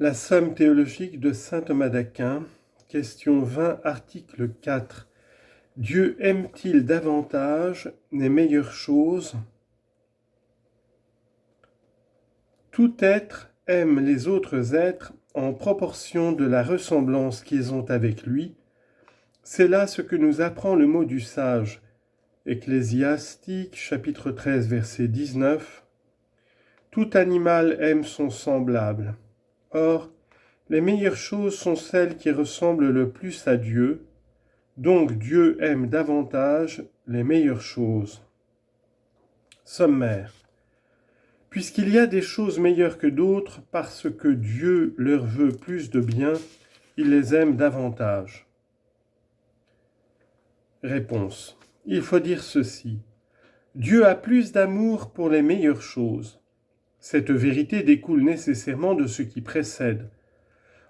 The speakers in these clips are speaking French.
La somme théologique de saint Thomas d'Aquin, question 20, article 4. Dieu aime-t-il davantage les meilleures choses? Tout être aime les autres êtres en proportion de la ressemblance qu'ils ont avec lui. C'est là ce que nous apprend le mot du sage. Ecclésiastique, chapitre 13, verset 19. Tout animal aime son semblable. Or, les meilleures choses sont celles qui ressemblent le plus à Dieu, donc Dieu aime davantage les meilleures choses. Sommaire. Puisqu'il y a des choses meilleures que d'autres, parce que Dieu leur veut plus de bien, il les aime davantage. Réponse. Il faut dire ceci. Dieu a plus d'amour pour les meilleures choses. Cette vérité découle nécessairement de ce qui précède.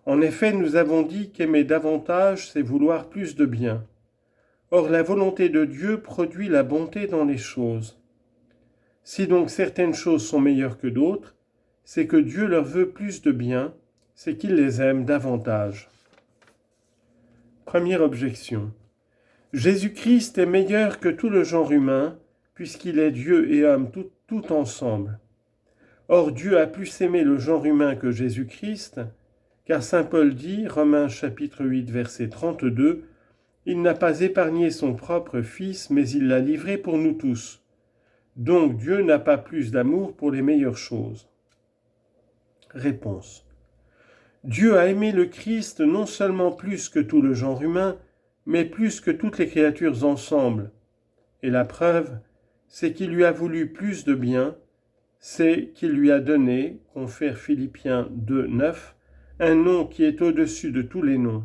En effet, nous avons dit qu'aimer davantage, c'est vouloir plus de bien. Or, la volonté de Dieu produit la bonté dans les choses. Si donc certaines choses sont meilleures que d'autres, c'est que Dieu leur veut plus de bien, c'est qu'il les aime davantage. Première objection. Jésus-Christ est meilleur que tout le genre humain, puisqu'il est Dieu et homme tout ensemble. Or, Dieu a plus aimé le genre humain que Jésus-Christ, car saint Paul dit, Romains chapitre 8, verset 32, « Il n'a pas épargné son propre Fils, mais il l'a livré pour nous tous. Donc Dieu n'a pas plus d'amour pour les meilleures choses. » Réponse. Dieu a aimé le Christ non seulement plus que tout le genre humain, mais plus que toutes les créatures ensemble. Et la preuve, c'est qu'il lui a voulu plus de bien, c'est qu'il lui a donné, confère Philippiens 2, 9, un nom qui est au-dessus de tous les noms.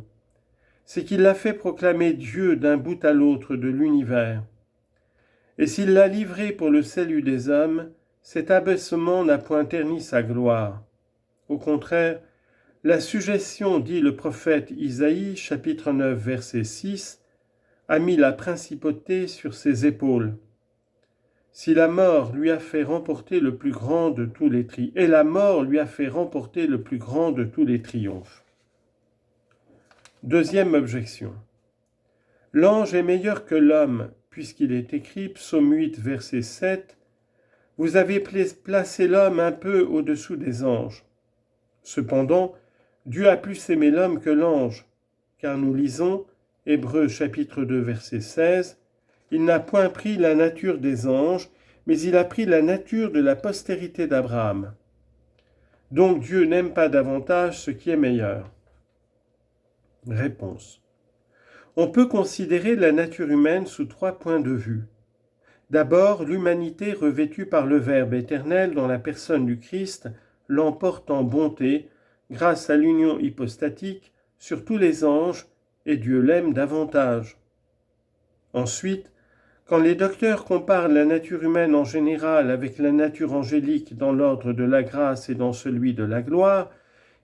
C'est qu'il l'a fait proclamer Dieu d'un bout à l'autre de l'univers. Et s'il l'a livré pour le salut des hommes, cet abaissement n'a point terni sa gloire. Au contraire, la suggestion, dit le prophète Isaïe, chapitre 9, verset 6, a mis la principauté sur ses épaules. Si la mort lui a fait remporter le plus grand de tous les triomphes, et la mort lui a fait remporter le plus grand de tous les triomphes. Deuxième objection. L'ange est meilleur que l'homme, puisqu'il est écrit, psaume 8, verset 7, « Vous avez placé l'homme un peu au-dessous des anges. » Cependant, Dieu a plus aimé l'homme que l'ange, car nous lisons, Hébreux chapitre 2, verset 16, « Il n'a point pris la nature des anges, mais il a pris la nature de la postérité d'Abraham. » Donc Dieu n'aime pas davantage ce qui est meilleur. Réponse. On peut considérer la nature humaine sous 3 points de vue. D'abord, l'humanité revêtue par le Verbe éternel dans la personne du Christ l'emporte en bonté, grâce à l'union hypostatique, sur tous les anges, et Dieu l'aime davantage. Ensuite, quand les docteurs comparent la nature humaine en général avec la nature angélique dans l'ordre de la grâce et dans celui de la gloire,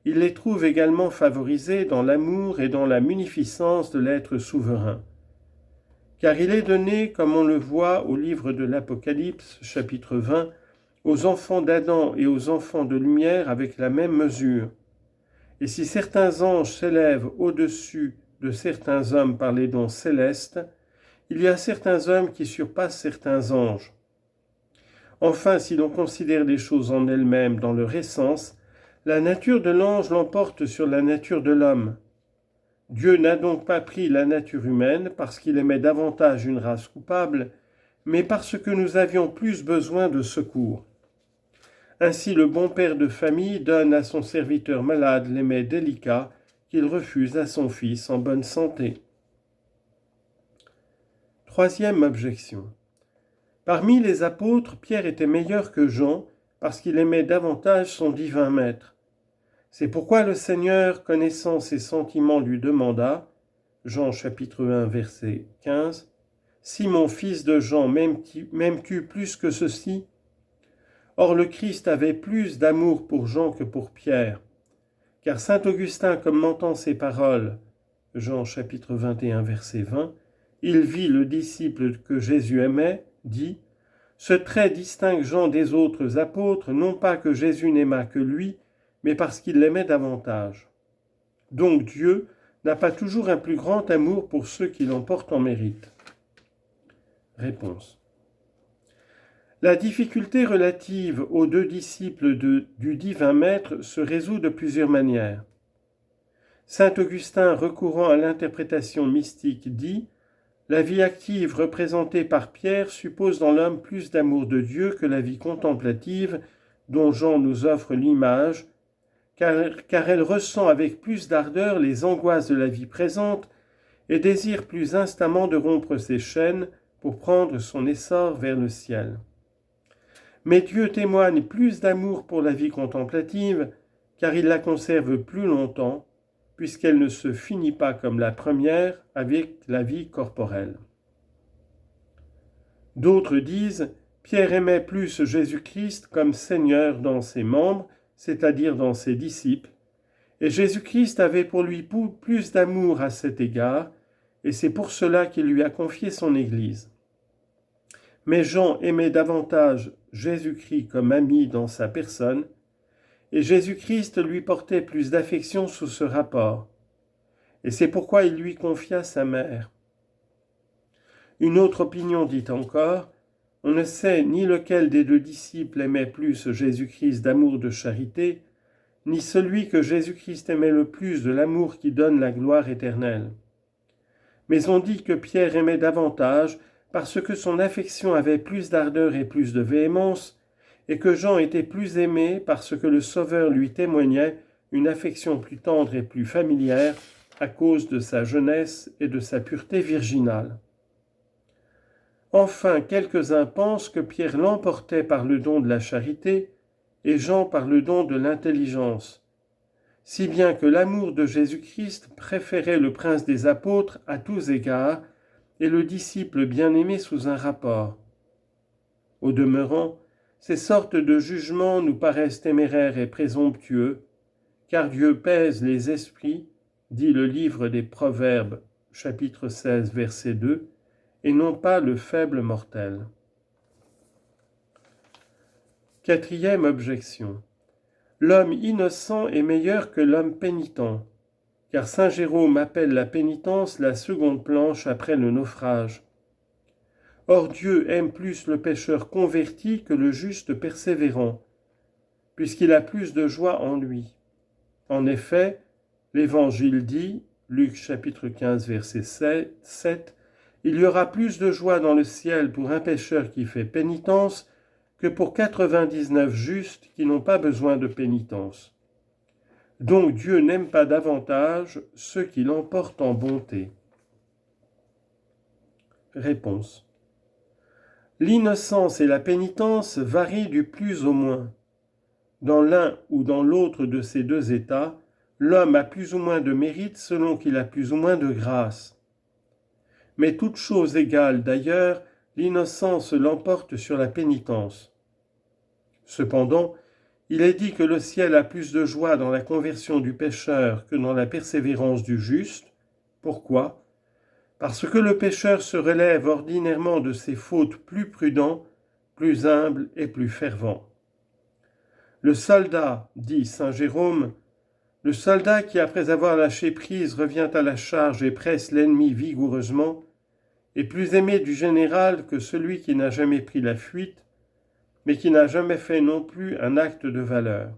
ils les trouvent également favorisés dans l'amour et dans la munificence de l'être souverain. Car il est donné, comme on le voit au livre de l'Apocalypse, chapitre 20, aux enfants d'Adam et aux enfants de lumière avec la même mesure. Et si certains anges s'élèvent au-dessus de certains hommes par les dons célestes, il y a certains hommes qui surpassent certains anges. Enfin, si l'on considère les choses en elles-mêmes dans leur essence, la nature de l'ange l'emporte sur la nature de l'homme. Dieu n'a donc pas pris la nature humaine parce qu'il aimait davantage une race coupable, mais parce que nous avions plus besoin de secours. Ainsi le bon père de famille donne à son serviteur malade les mets délicats qu'il refuse à son fils en bonne santé. Troisième objection. Parmi les apôtres, Pierre était meilleur que Jean parce qu'il aimait davantage son divin maître. C'est pourquoi le Seigneur, connaissant ses sentiments, lui demanda, Jean chapitre 1, verset 15, « Simon, fils de Jean, m'aimes-tu plus que ceci ?» Or le Christ avait plus d'amour pour Jean que pour Pierre, car saint Augustin, commentant ces paroles, Jean chapitre 21, verset 20, il vit le disciple que Jésus aimait, dit, « Ce trait distingue Jean des autres apôtres, non pas que Jésus n'aimât que lui, mais parce qu'il l'aimait davantage. Donc Dieu n'a pas toujours un plus grand amour pour ceux qui l'emportent en mérite. Réponse. La difficulté relative aux deux disciples du divin Maître se résout de plusieurs manières. Saint Augustin, recourant à l'interprétation mystique, dit « La vie active représentée par Pierre suppose dans l'homme plus d'amour de Dieu que la vie contemplative dont Jean nous offre l'image, car elle ressent avec plus d'ardeur les angoisses de la vie présente et désire plus instamment de rompre ses chaînes pour prendre son essor vers le ciel. Mais Dieu témoigne plus d'amour pour la vie contemplative, car il la conserve plus longtemps, puisqu'elle ne se finit pas comme la première avec la vie corporelle. D'autres disent, Pierre aimait plus Jésus-Christ comme Seigneur dans ses membres, c'est-à-dire dans ses disciples, et Jésus-Christ avait pour lui plus d'amour à cet égard, et c'est pour cela qu'il lui a confié son Église. Mais Jean aimait davantage Jésus-Christ comme ami dans sa personne, et Jésus-Christ lui portait plus d'affection sous ce rapport, et c'est pourquoi il lui confia sa mère. Une autre opinion dit encore, on ne sait ni lequel des deux disciples aimait plus Jésus-Christ d'amour de charité, ni celui que Jésus-Christ aimait le plus de l'amour qui donne la gloire éternelle. Mais on dit que Pierre aimait davantage parce que son affection avait plus d'ardeur et plus de véhémence, et que Jean était plus aimé parce que le Sauveur lui témoignait une affection plus tendre et plus familière à cause de sa jeunesse et de sa pureté virginale. Enfin, quelques-uns pensent que Pierre l'emportait par le don de la charité et Jean par le don de l'intelligence, si bien que l'amour de Jésus-Christ préférait le prince des apôtres à tous égards et le disciple bien-aimé sous un rapport. Au demeurant, ces sortes de jugements nous paraissent téméraires et présomptueux, car Dieu pèse les esprits, dit le livre des Proverbes, chapitre 16, verset 2, et non pas le faible mortel. Quatrième objection. L'homme innocent est meilleur que l'homme pénitent, car saint Jérôme appelle la pénitence la seconde planche après le naufrage. Or Dieu aime plus le pécheur converti que le juste persévérant, puisqu'il a plus de joie en lui. En effet, l'Évangile dit, Luc chapitre 15 verset 7, il y aura plus de joie dans le ciel pour un pécheur qui fait pénitence que pour 99 justes qui n'ont pas besoin de pénitence. Donc Dieu n'aime pas davantage ceux qui l'emportent en bonté. Réponse. L'innocence et la pénitence varient du plus au moins. Dans l'un ou dans l'autre de ces deux états, l'homme a plus ou moins de mérite selon qu'il a plus ou moins de grâce. Mais toute chose égale d'ailleurs, l'innocence l'emporte sur la pénitence. Cependant, il est dit que le ciel a plus de joie dans la conversion du pécheur que dans la persévérance du juste. Pourquoi ? Parce que le pécheur se relève ordinairement de ses fautes plus prudent, plus humble et plus fervent. Le soldat, dit saint Jérôme, le soldat qui, après avoir lâché prise, revient à la charge et presse l'ennemi vigoureusement, est plus aimé du général que celui qui n'a jamais pris la fuite, mais qui n'a jamais fait non plus un acte de valeur.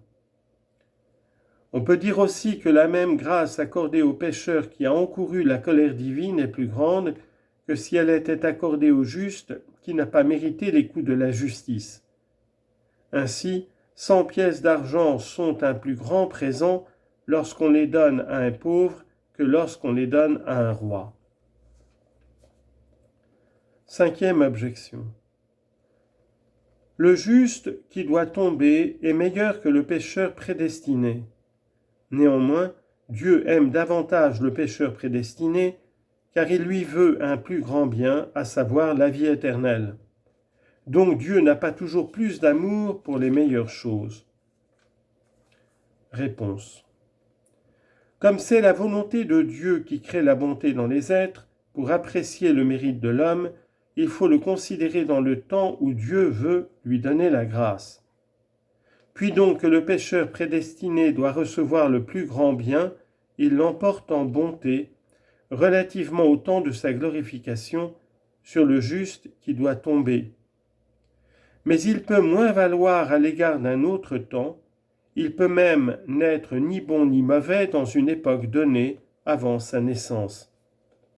On peut dire aussi que la même grâce accordée au pécheur qui a encouru la colère divine est plus grande que si elle était accordée au juste qui n'a pas mérité les coups de la justice. Ainsi, 100 pièces d'argent sont un plus grand présent lorsqu'on les donne à un pauvre que lorsqu'on les donne à un roi. Cinquième objection. Le juste qui doit tomber est meilleur que le pécheur prédestiné. Néanmoins, Dieu aime davantage le pécheur prédestiné, car il lui veut un plus grand bien, à savoir la vie éternelle. Donc Dieu n'a pas toujours plus d'amour pour les meilleures choses. Réponse. Comme c'est la volonté de Dieu qui crée la bonté dans les êtres, pour apprécier le mérite de l'homme, il faut le considérer dans le temps où Dieu veut lui donner la grâce. Puis donc que le pécheur prédestiné doit recevoir le plus grand bien, il l'emporte en bonté, relativement au temps de sa glorification, sur le juste qui doit tomber. Mais il peut moins valoir à l'égard d'un autre temps, il peut même n'être ni bon ni mauvais dans une époque donnée avant sa naissance.